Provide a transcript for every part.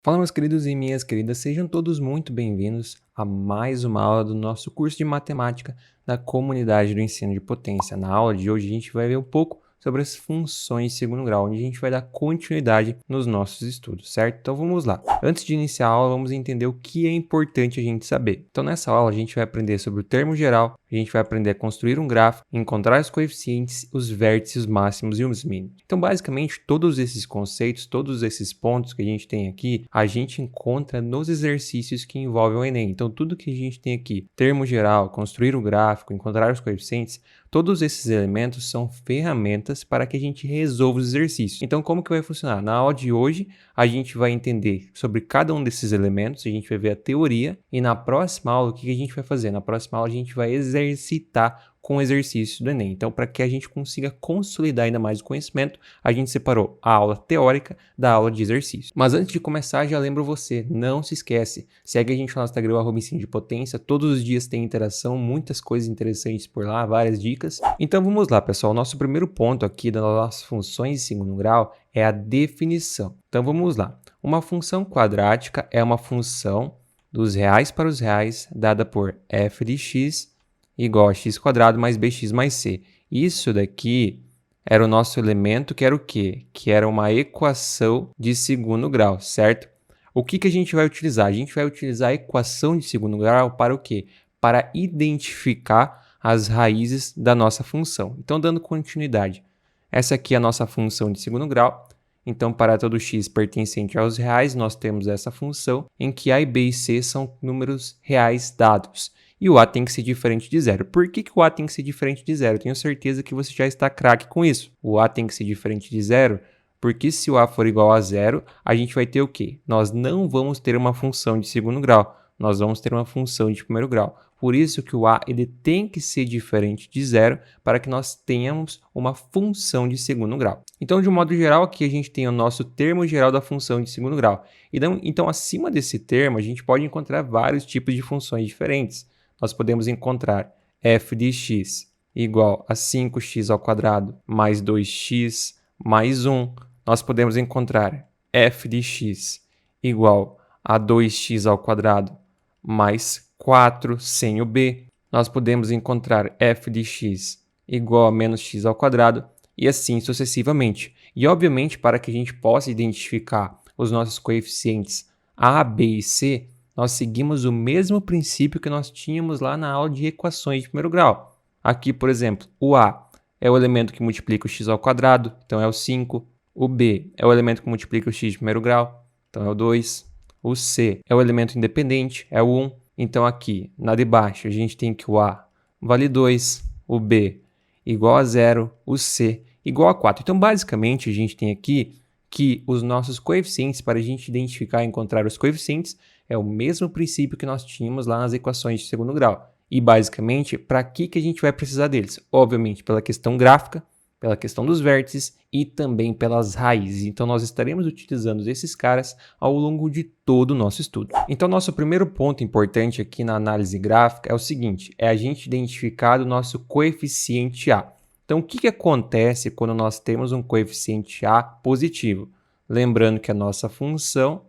Fala, meus queridos e minhas queridas, sejam todos muito bem-vindos a mais uma aula do nosso curso de matemática da comunidade do ensino de potência. Na aula de hoje a gente vai ver um pouco sobre as funções de segundo grau, onde a gente vai dar continuidade nos nossos estudos, certo? Então vamos lá. Antes de iniciar a aula, vamos entender o que é importante a gente saber. Então nessa aula a gente vai aprender sobre o termo geral, a gente vai aprender a construir um gráfico, encontrar os coeficientes, os vértices máximos e os mínimos. Então basicamente todos esses conceitos, todos esses pontos que a gente tem aqui, a gente encontra nos exercícios que envolvem o Enem. Então tudo que a gente tem aqui, termo geral, construir um gráfico, encontrar os coeficientes, todos esses elementos são ferramentas para que a gente resolva os exercícios. Então, como que vai funcionar? Na aula de hoje, a gente vai entender sobre cada um desses elementos, a gente vai ver a teoria, e na próxima aula, o que a gente vai fazer? Na próxima aula, a gente vai exercitar com o exercício do Enem. Então, para que a gente consiga consolidar ainda mais o conhecimento, a gente separou a aula teórica da aula de exercício. Mas antes de começar, já lembro você, não se esquece, segue a gente no Instagram, @ensino de potência, todos os dias tem interação, muitas coisas interessantes por lá, várias dicas. Então vamos lá, pessoal, nosso primeiro ponto aqui das nossas funções de segundo grau é a definição. Então vamos lá, uma função quadrática é uma função dos reais para os reais dada por f de x igual a x² mais bx mais c. Isso daqui era o nosso elemento que era o quê? Que era uma equação de segundo grau, certo? O que a gente vai utilizar? A gente vai utilizar a equação de segundo grau para o quê? Para identificar as raízes da nossa função. Então, dando continuidade. Essa aqui é a nossa função de segundo grau. Então, para todo x pertencente aos reais, nós temos essa função em que a, b e c são números reais dados. E o a tem que ser diferente de zero. Por que o a tem que ser diferente de zero? Tenho certeza que você já está craque com isso. O a tem que ser diferente de zero, porque se o a for igual a zero, a gente vai ter o quê? Nós não vamos ter uma função de segundo grau, nós vamos ter uma função de primeiro grau. Por isso que o a ele tem que ser diferente de zero para que nós tenhamos uma função de segundo grau. Então, de um modo geral, aqui a gente tem o nosso termo geral da função de segundo grau. Então, acima desse termo, a gente pode encontrar vários tipos de funções diferentes. Nós podemos encontrar f de x igual a 5x² mais 2x mais 1. Nós podemos encontrar f de x igual a 2x² mais 4 sem o b. Nós podemos encontrar f de x igual a menos x² e assim sucessivamente. E, obviamente, para que a gente possa identificar os nossos coeficientes a, b e c, nós seguimos o mesmo princípio que nós tínhamos lá na aula de equações de primeiro grau. Aqui, por exemplo, o a é o elemento que multiplica o x², então é o 5. O b é o elemento que multiplica o x de primeiro grau, então é o 2. O c é o elemento independente, é o 1. Então aqui, na de baixo, a gente tem que o a vale 2, o b igual a 0, o c igual a 4. Então, basicamente, a gente tem aqui que os nossos coeficientes, para a gente identificar e encontrar os coeficientes, é o mesmo princípio que nós tínhamos lá nas equações de segundo grau. E, basicamente, para que a gente vai precisar deles? Obviamente, pela questão gráfica, pela questão dos vértices e também pelas raízes. Então, nós estaremos utilizando esses caras ao longo de todo o nosso estudo. Então, nosso primeiro ponto importante aqui na análise gráfica é o seguinte, é a gente identificar o nosso coeficiente A. Então, o que acontece quando nós temos um coeficiente A positivo? Lembrando que a nossa função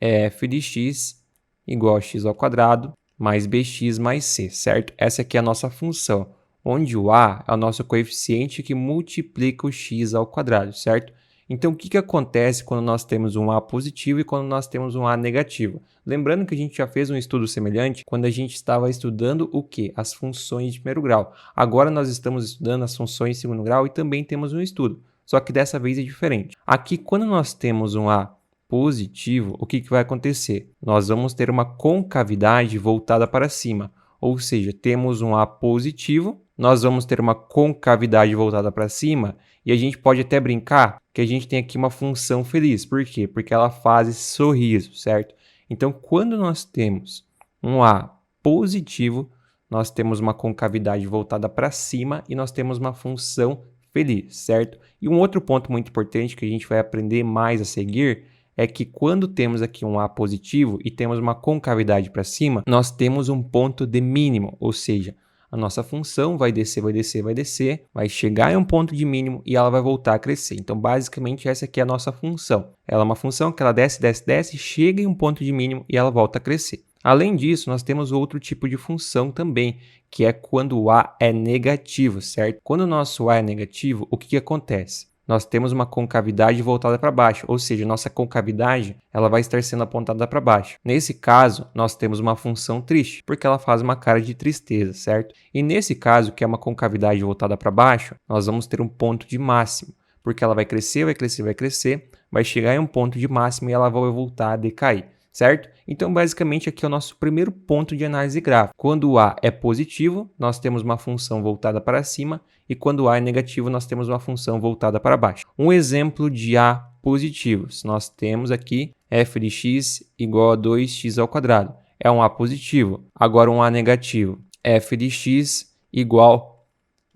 é f de x igual a x² mais bx mais c, certo? Essa aqui é a nossa função, onde o a é o nosso coeficiente que multiplica o x², certo? Então, o que acontece quando nós temos um a positivo e quando nós temos um a negativo? Lembrando que a gente já fez um estudo semelhante quando a gente estava estudando o quê? As funções de primeiro grau. Agora nós estamos estudando as funções de segundo grau e também temos um estudo, só que dessa vez é diferente. Aqui, quando nós temos um a positivo, o que vai acontecer? Nós vamos ter uma concavidade voltada para cima, ou seja, temos um a positivo, nós vamos ter uma concavidade voltada para cima e a gente pode até brincar que a gente tem aqui uma função feliz. Por quê? Porque ela faz esse sorriso, certo? Então, quando nós temos um a positivo, nós temos uma concavidade voltada para cima e nós temos uma função feliz, certo? E um outro ponto muito importante que a gente vai aprender mais a seguir é que quando temos aqui um a positivo e temos uma concavidade para cima, nós temos um ponto de mínimo, ou seja, A nossa função vai descer, vai descer, vai descer, vai chegar em um ponto de mínimo e ela vai voltar a crescer. Então, basicamente, essa aqui é a nossa função. Ela é uma função que ela desce, desce, desce, chega em um ponto de mínimo e ela volta a crescer. Além disso, nós temos outro tipo de função também, que é quando o A é negativo, certo? Quando o nosso A é negativo, o que acontece? Nós temos uma concavidade voltada para baixo, ou seja, nossa concavidade ela vai estar sendo apontada para baixo. Nesse caso, nós temos uma função triste, porque ela faz uma cara de tristeza, certo? E nesse caso, que é uma concavidade voltada para baixo, nós vamos ter um ponto de máximo, porque ela vai crescer, vai crescer, vai crescer, vai chegar em um ponto de máximo e ela vai voltar a decair, certo? Então, basicamente, aqui é o nosso primeiro ponto de análise gráfica. Quando o A é positivo, nós temos uma função voltada para cima, e quando o A é negativo, nós temos uma função voltada para baixo. Um exemplo de A positivos, nós temos aqui f de x igual a 2x ao quadrado. É um A positivo. Agora, um A negativo, f de x igual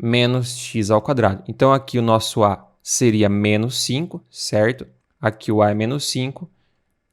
a menos x ao quadrado. Então, aqui o nosso A seria menos 5, certo? Aqui o A é menos 5.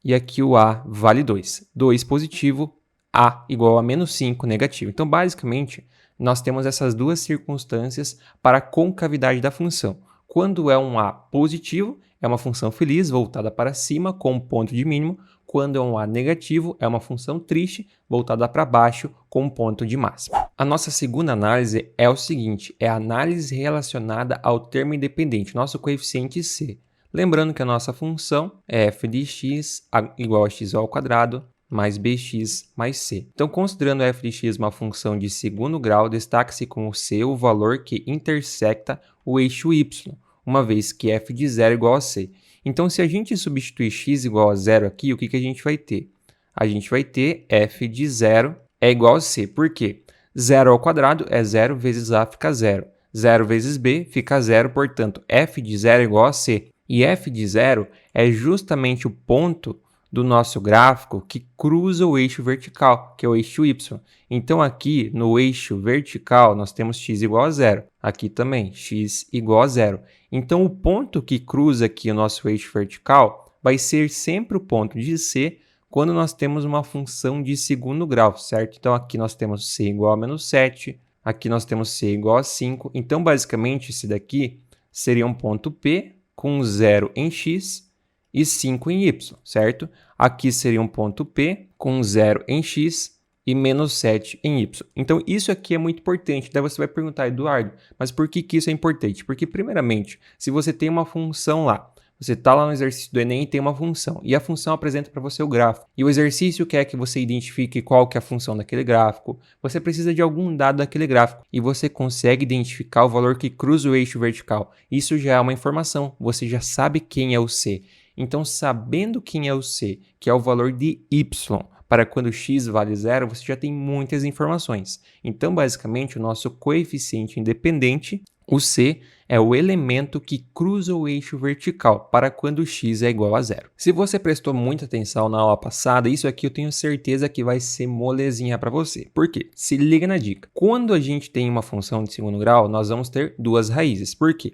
E aqui o A vale 2. 2 positivo, A igual a menos 5 negativo. Então, basicamente, nós temos essas duas circunstâncias para a concavidade da função. Quando é um A positivo, é uma função feliz, voltada para cima, com um ponto de mínimo. Quando é um A negativo, é uma função triste, voltada para baixo, com um ponto de máximo. A nossa segunda análise é o seguinte, é a análise relacionada ao termo independente, nosso coeficiente C. Lembrando que a nossa função é f de x igual a x ao quadrado mais bx mais c. Então, considerando f de x uma função de segundo grau, destaca-se como c o valor que intersecta o eixo y, uma vez que f de 0 é igual a c. Então, se a gente substituir x igual a 0 aqui, o que a gente vai ter? A gente vai ter f de 0 é igual a c. Por quê? 0 ao quadrado é 0 vezes a fica 0. 0 vezes b fica 0, portanto, f de 0 é igual a c. E f de 0 é justamente o ponto do nosso gráfico que cruza o eixo vertical, que é o eixo y. Então, aqui no eixo vertical, nós temos x igual a 0. Aqui também, x igual a 0. Então, o ponto que cruza aqui o nosso eixo vertical vai ser sempre o ponto de C quando nós temos uma função de segundo grau, certo? Então, aqui nós temos c igual a menos 7, aqui nós temos c igual a 5. Então, basicamente, esse daqui seria um ponto P, com 0 em x e 5 em y, certo? Aqui seria um ponto P com 0 em x e menos 7 em y. Então, isso aqui é muito importante. Daí você vai perguntar, Eduardo, mas por que isso é importante? Porque, primeiramente, se você tem uma função lá, você está lá no exercício do Enem e tem uma função, e a função apresenta para você o gráfico, e o exercício quer que você identifique qual que é a função daquele gráfico, você precisa de algum dado daquele gráfico, e você consegue identificar o valor que cruza o eixo vertical. Isso já é uma informação, você já sabe quem é o C. Então, sabendo quem é o C, que é o valor de y, para quando x vale 0, você já tem muitas informações. Então, basicamente, o nosso coeficiente independente, o C, é o elemento que cruza o eixo vertical para quando x é igual a 0. Se você prestou muita atenção na aula passada, isso aqui eu tenho certeza que vai ser molezinha para você. Por quê? Se liga na dica. Quando a gente tem uma função de segundo grau, nós vamos ter duas raízes. Por quê?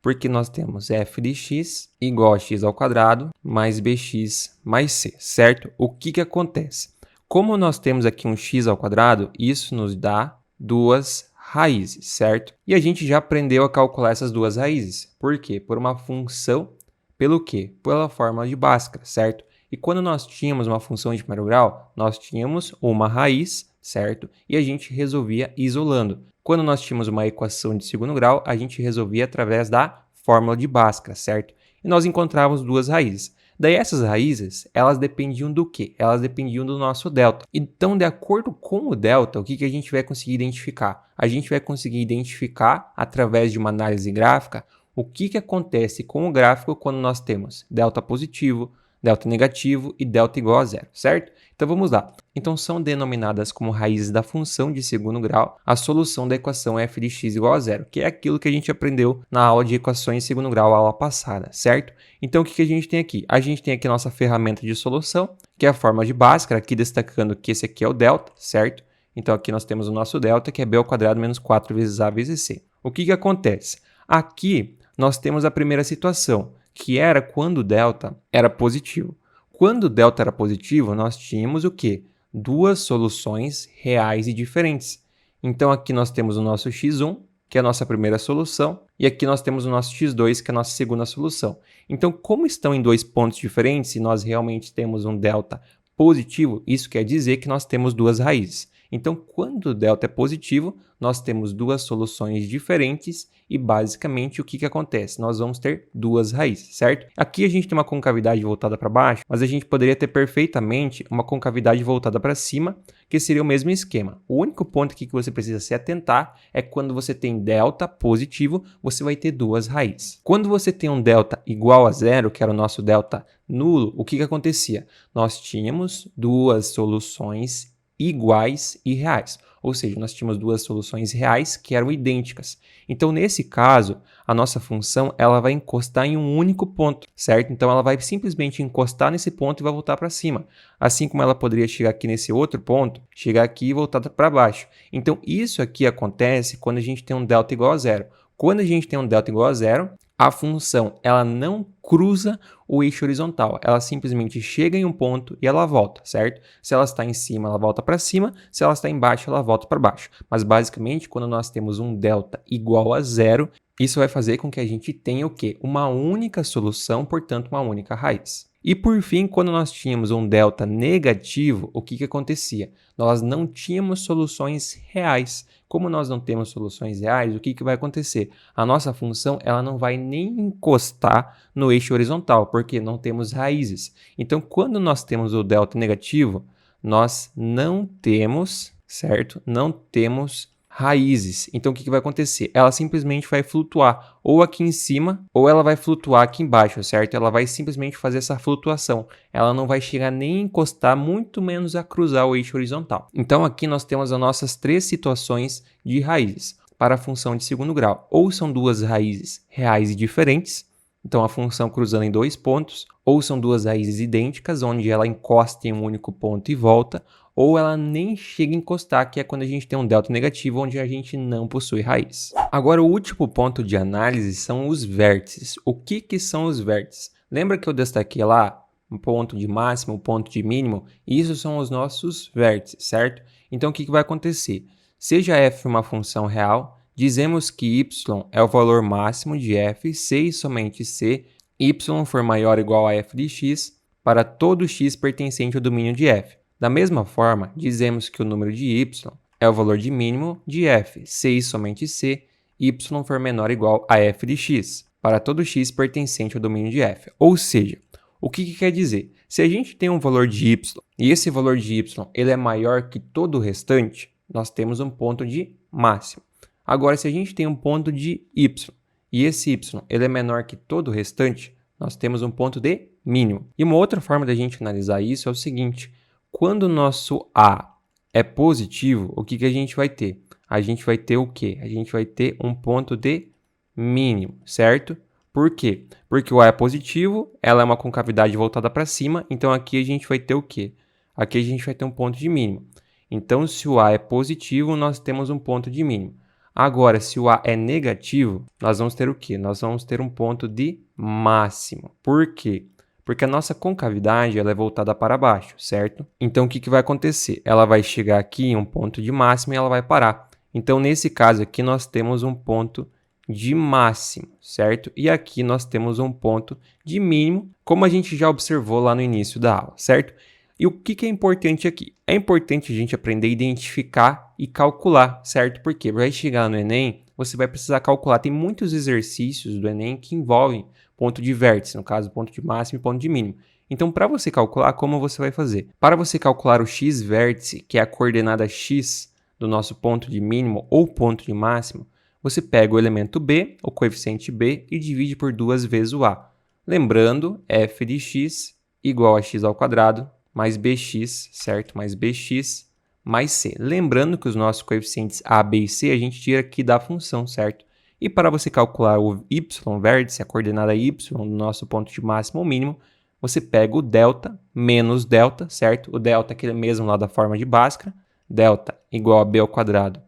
Porque nós temos f de x igual a x ao quadrado mais bx mais c, certo? O que acontece? Como nós temos aqui um x ao quadrado, isso nos dá duas raízes, certo? E a gente já aprendeu a calcular essas duas raízes. Por quê? Por uma função, pelo quê? Pela fórmula de Bhaskara, certo? E quando nós tínhamos uma função de primeiro grau, nós tínhamos uma raiz, certo? E a gente resolvia isolando. Quando nós tínhamos uma equação de segundo grau, a gente resolvia através da fórmula de Bhaskara, certo? E nós encontrávamos duas raízes. Daí essas raízes, elas dependiam do quê? Elas dependiam do nosso delta. Então, de acordo com o delta, o que a gente vai conseguir identificar? A gente vai conseguir identificar, através de uma análise gráfica, o que acontece com o gráfico quando nós temos delta positivo, delta negativo e delta igual a 0, certo? Então vamos lá. Então são denominadas como raízes da função de segundo grau a solução da equação f de x igual a 0, que é aquilo que a gente aprendeu na aula de equações de segundo grau, a aula passada, certo? Então o que a gente tem aqui? A gente tem aqui a nossa ferramenta de solução, que é a fórmula de Bhaskara, aqui destacando que esse aqui é o delta, certo? Então aqui nós temos o nosso delta, que é b ao quadrado menos 4 vezes a vezes c. O que acontece? Aqui nós temos a primeira situação, que era quando o delta era positivo. Quando o delta era positivo, nós tínhamos o quê? Duas soluções reais e diferentes. Então aqui nós temos o nosso x1, que é a nossa primeira solução, e aqui nós temos o nosso x2, que é a nossa segunda solução. Então, como estão em dois pontos diferentes e nós realmente temos um delta positivo, isso quer dizer que nós temos duas raízes. Então, quando o delta é positivo, nós temos duas soluções diferentes e, basicamente, o que acontece? Nós vamos ter duas raízes, certo? Aqui a gente tem uma concavidade voltada para baixo, mas a gente poderia ter perfeitamente uma concavidade voltada para cima, que seria o mesmo esquema. O único ponto aqui que você precisa se atentar é que quando você tem delta positivo, você vai ter duas raízes. Quando você tem um delta igual a zero, que era o nosso delta nulo, o que acontecia? Nós tínhamos duas soluções iguais e reais, ou seja, nós tínhamos duas soluções reais que eram idênticas. Então, nesse caso, a nossa função ela vai encostar em um único ponto, certo? Então, ela vai simplesmente encostar nesse ponto e vai voltar para cima, assim como ela poderia chegar aqui nesse outro ponto, chegar aqui e voltar para baixo. Então, isso aqui acontece quando a gente tem um delta igual a zero. Quando a gente tem um delta igual a zero, a função ela não cruza o eixo horizontal, ela simplesmente chega em um ponto e ela volta, certo? Se ela está em cima, ela volta para cima, se ela está embaixo, ela volta para baixo. Mas basicamente, quando nós temos um delta igual a zero, isso vai fazer com que a gente tenha o quê? Uma única solução, portanto, uma única raiz. E por fim, quando nós tínhamos um delta negativo, o que acontecia? Nós não tínhamos soluções reais. Como nós não temos soluções reais, o que vai acontecer? A nossa função ela não vai nem encostar no eixo horizontal, porque não temos raízes. Então, quando nós temos o delta negativo, nós não temos, certo? Não temos raízes. Então, o que vai acontecer? Ela simplesmente vai flutuar ou aqui em cima ou ela vai flutuar aqui embaixo, certo? Ela vai simplesmente fazer essa flutuação. Ela não vai chegar nem a encostar, muito menos a cruzar o eixo horizontal. Então, aqui nós temos as nossas três situações de raízes para a função de segundo grau. Ou são duas raízes reais e diferentes, então a função cruzando em dois pontos, ou são duas raízes idênticas, onde ela encosta em um único ponto e volta, ou ela nem chega a encostar, que é quando a gente tem um delta negativo, onde a gente não possui raiz. Agora, o último ponto de análise são os vértices. O que são os vértices? Lembra que eu destaquei lá um ponto de máximo, um ponto de mínimo? Isso são os nossos vértices, certo? Então, o que vai acontecer? Seja f uma função real, dizemos que y é o valor máximo de f, se e somente se y for maior ou igual a f de x, para todo x pertencente ao domínio de f. Da mesma forma, dizemos que o número de y é o valor de mínimo de f, se e somente se y for menor ou igual a f de x, para todo x pertencente ao domínio de f. Ou seja, o que quer dizer? Se a gente tem um valor de y e esse valor de y ele é maior que todo o restante, nós temos um ponto de máximo. Agora, se a gente tem um ponto de y e esse y ele é menor que todo o restante, nós temos um ponto de mínimo. E uma outra forma da gente analisar isso é o seguinte: quando o nosso A é positivo, o que a gente vai ter? A gente vai ter o quê? A gente vai ter um ponto de mínimo, certo? Por quê? Porque o A é positivo, ela é uma concavidade voltada para cima, então aqui a gente vai ter o quê? Aqui a gente vai ter um ponto de mínimo. Então, se o A é positivo, nós temos um ponto de mínimo. Agora, se o A é negativo, nós vamos ter o quê? Nós vamos ter um ponto de máximo. Por quê? Porque a nossa concavidade ela é voltada para baixo, certo? Então, o que vai acontecer? Ela vai chegar aqui em um ponto de máximo e ela vai parar. Então, nesse caso aqui, nós temos um ponto de máximo, certo? E aqui nós temos um ponto de mínimo, como a gente já observou lá no início da aula, certo? E o que é importante aqui? É importante a gente aprender a identificar e calcular, certo? Porque vai chegar no Enem, você vai precisar calcular. Tem muitos exercícios do Enem que envolvem ponto de vértice, no caso, ponto de máximo e ponto de mínimo. Então, para você calcular, como você vai fazer? Para você calcular o x-vértice, que é a coordenada x do nosso ponto de mínimo ou ponto de máximo, você pega o elemento b, o coeficiente b, e divide por 2 vezes o a. Lembrando, f de x igual a x ao quadrado mais bx, certo? Mais bx mais c. Lembrando que os nossos coeficientes a, b e c a gente tira aqui da função, certo? E para você calcular o y-vértice, a coordenada y do nosso ponto de máximo ou mínimo, você pega o delta menos delta, certo? O delta é aquele mesmo lá da forma de Bhaskara, delta igual a b ao quadrado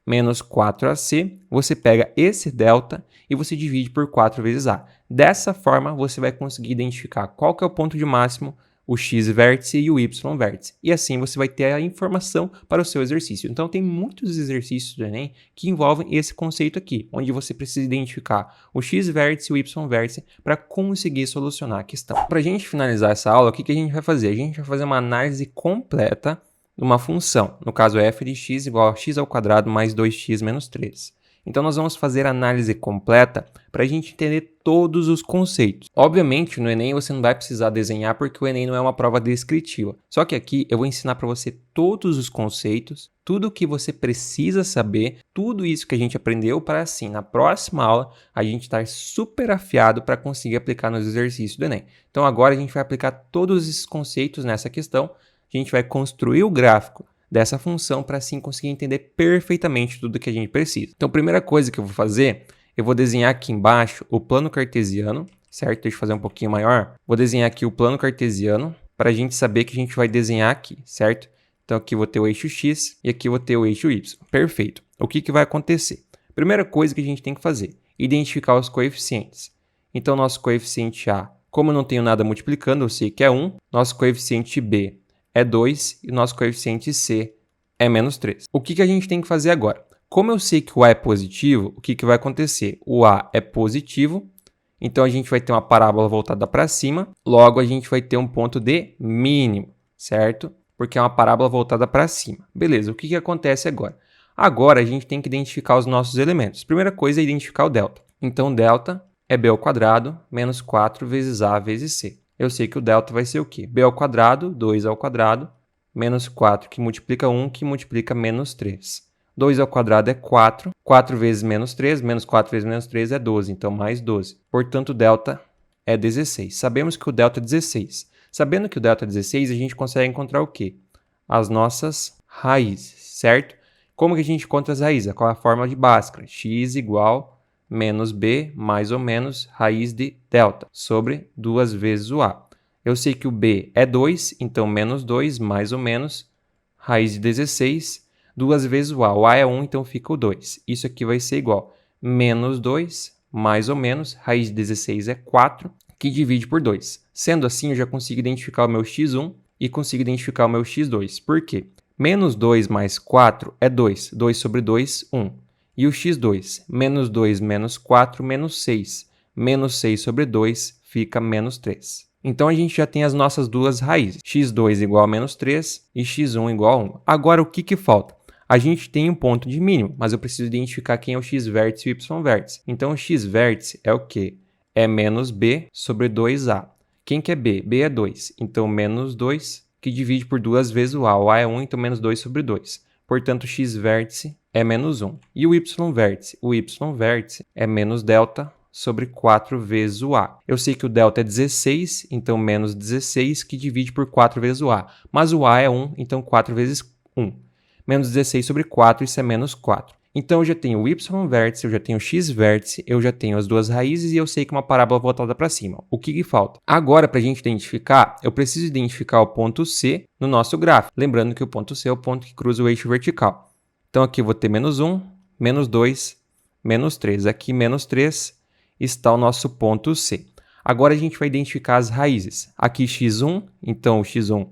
menos 4ac, você pega esse delta e você divide por 4 vezes a. Dessa forma, você vai conseguir identificar qual que é o ponto de máximo, o x vértice e o y vértice. E assim você vai ter a informação para o seu exercício. Então tem muitos exercícios do Enem que envolvem esse conceito aqui, onde você precisa identificar o x vértice e o y vértice para conseguir solucionar a questão. Para a gente finalizar essa aula, o que a gente vai fazer? A gente vai fazer uma análise completa de uma função. No caso, f de x igual a x ao quadrado mais 2x menos 3. Então, nós vamos fazer a análise completa para a gente entender todos os conceitos. Obviamente, no Enem você não vai precisar desenhar porque o Enem não é uma prova descritiva. Só que aqui eu vou ensinar para você todos os conceitos, tudo o que você precisa saber, tudo isso que a gente aprendeu para assim, na próxima aula, a gente estar super afiado para conseguir aplicar nos exercícios do Enem. Então, agora a gente vai aplicar todos esses conceitos nessa questão, a gente vai construir o gráfico dessa função para assim conseguir entender perfeitamente tudo que a gente precisa. Então, a primeira coisa que eu vou fazer, eu vou desenhar aqui embaixo o plano cartesiano, certo? Deixa eu fazer um pouquinho maior. Vou desenhar aqui o plano cartesiano para a gente saber que a gente vai desenhar aqui, certo? Então, aqui eu vou ter o eixo x e aqui eu vou ter o eixo y. Perfeito. O que vai acontecer? Primeira coisa que a gente tem que fazer, identificar os coeficientes. Então, nosso coeficiente A, como eu não tenho nada multiplicando, eu sei que é 1. Nosso coeficiente B é 2 e o nosso coeficiente C é menos 3. O que a gente tem que fazer agora? Como eu sei que o A é positivo, o que vai acontecer? O A é positivo, então a gente vai ter uma parábola voltada para cima, logo a gente vai ter um ponto de mínimo, certo? Porque é uma parábola voltada para cima. Beleza, o que acontece agora? Agora a gente tem que identificar os nossos elementos. Primeira coisa é identificar o delta. Então, delta é b ao quadrado menos 4 vezes A vezes C. Eu sei que o delta vai ser o quê? B ao quadrado, 2 ao quadrado, menos 4, que multiplica 1, que multiplica menos 3. 2 ao quadrado é 4, 4 vezes menos 3, menos 4 vezes menos 3 é 12, então mais 12. Portanto, o delta é 16. Sabemos que o delta é 16. Sabendo que o delta é 16, a gente consegue encontrar o quê? As nossas raízes, certo? Como que a gente encontra as raízes? Qual é a forma de Bhaskara? X igual menos b mais ou menos raiz de delta sobre 2 vezes o a. Eu sei que o b é 2, então menos 2 mais ou menos raiz de 16, 2 vezes o a. O a é 1, então fica o 2. Isso aqui vai ser igual a menos 2 mais ou menos raiz de 16 é 4, que divide por 2. Sendo assim, eu já consigo identificar o meu x1 e consigo identificar o meu x2. Por quê? Menos 2 mais 4 é 2. 2 sobre 2, 1. E o x2, menos 2 menos 4, menos 6. Menos 6 sobre 2 fica menos 3. Então, a gente já tem as nossas duas raízes. x2 igual a menos 3 e x1 igual a 1. Agora, o que falta? A gente tem um ponto de mínimo, mas eu preciso identificar quem é o x vértice e o y vértice. Então, o x vértice é o quê? É menos b sobre 2a. Quem que é b? b é 2. Então, menos 2, que divide por 2 vezes o a. O a é 1, então menos 2 sobre 2. Portanto, o x vértice é menos 1. E o y vértice? O y vértice é menos delta sobre 4 vezes o a. Eu sei que o delta é 16, então menos 16, que divide por 4 vezes o a. Mas o a é 1, então 4 vezes 1. Menos 16 sobre 4, isso é menos 4. Então, eu já tenho o y vértice, eu já tenho o x vértice, eu já tenho as duas raízes e eu sei que uma parábola voltada para cima. O que falta? Agora, para a gente identificar, eu preciso identificar o ponto C no nosso gráfico. Lembrando que o ponto C é o ponto que cruza o eixo vertical. Então, aqui eu vou ter menos 1, menos 2, menos 3. Aqui, menos 3, está o nosso ponto C. Agora, a gente vai identificar as raízes. Aqui, x1, então o x1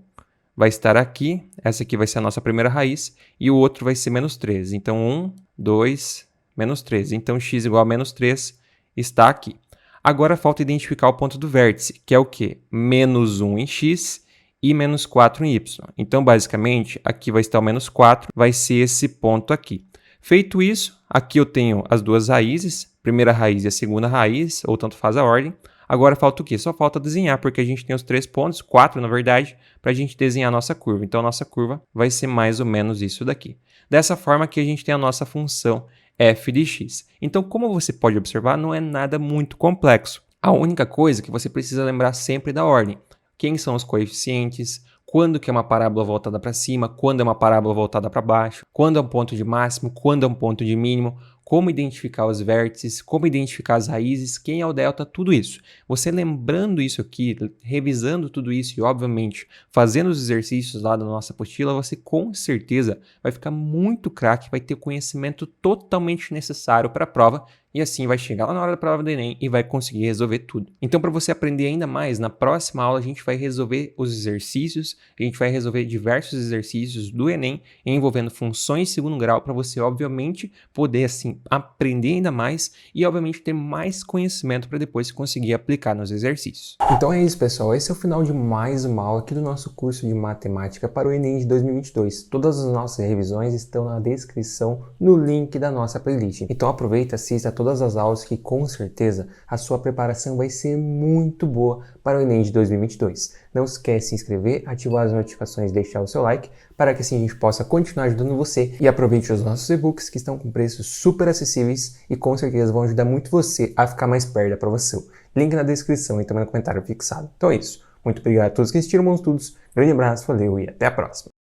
vai estar aqui, essa aqui vai ser a nossa primeira raiz, e o outro vai ser menos 3. Então, 1, 2, menos 3. Então, x igual a menos 3 está aqui. Agora, falta identificar o ponto do vértice, que é o quê? Menos 1 em x e menos 4 em y. Então, basicamente, aqui vai estar o menos 4, vai ser esse ponto aqui. Feito isso, aqui eu tenho as duas raízes, primeira raiz e a segunda raiz, ou tanto faz a ordem. Agora falta o quê? Só falta desenhar, porque a gente tem os 3 pontos, 4 na verdade, para a gente desenhar a nossa curva. Então, a nossa curva vai ser mais ou menos isso daqui. Dessa forma que a gente tem a nossa função f de x. Então, como você pode observar, não é nada muito complexo. A única coisa que você precisa lembrar sempre da ordem. Quem são os coeficientes, quando que é uma parábola voltada para cima, quando é uma parábola voltada para baixo, quando é um ponto de máximo, quando é um ponto de mínimo, como identificar os vértices, como identificar as raízes, quem é o delta, tudo isso. Você lembrando isso aqui, revisando tudo isso e, obviamente, fazendo os exercícios lá da nossa apostila, você com certeza vai ficar muito craque, vai ter o conhecimento totalmente necessário para a prova e assim vai chegar lá na hora da prova do Enem e vai conseguir resolver tudo. Então, para você aprender ainda mais, na próxima aula a gente vai resolver os exercícios, a gente vai resolver diversos exercícios do Enem envolvendo funções de segundo grau para você, obviamente, poder assim aprender ainda mais e, obviamente, ter mais conhecimento para depois conseguir aplicar nos exercícios. Então é isso, pessoal. Esse é o final de mais uma aula aqui do nosso curso de matemática para o Enem de 2022. Todas as nossas revisões estão na descrição, no link da nossa playlist. Então aproveita, assista todas as aulas que com certeza a sua preparação vai ser muito boa para o Enem de 2022. Não esquece de se inscrever, ativar as notificações e deixar o seu like para que assim a gente possa continuar ajudando você, e aproveite os nossos e-books que estão com preços super acessíveis e com certeza vão ajudar muito você a ficar mais perto da aprovação. Link na descrição e também no comentário fixado. Então é isso. Muito obrigado a todos que assistiram, bons estudos. Grande abraço, valeu e até a próxima.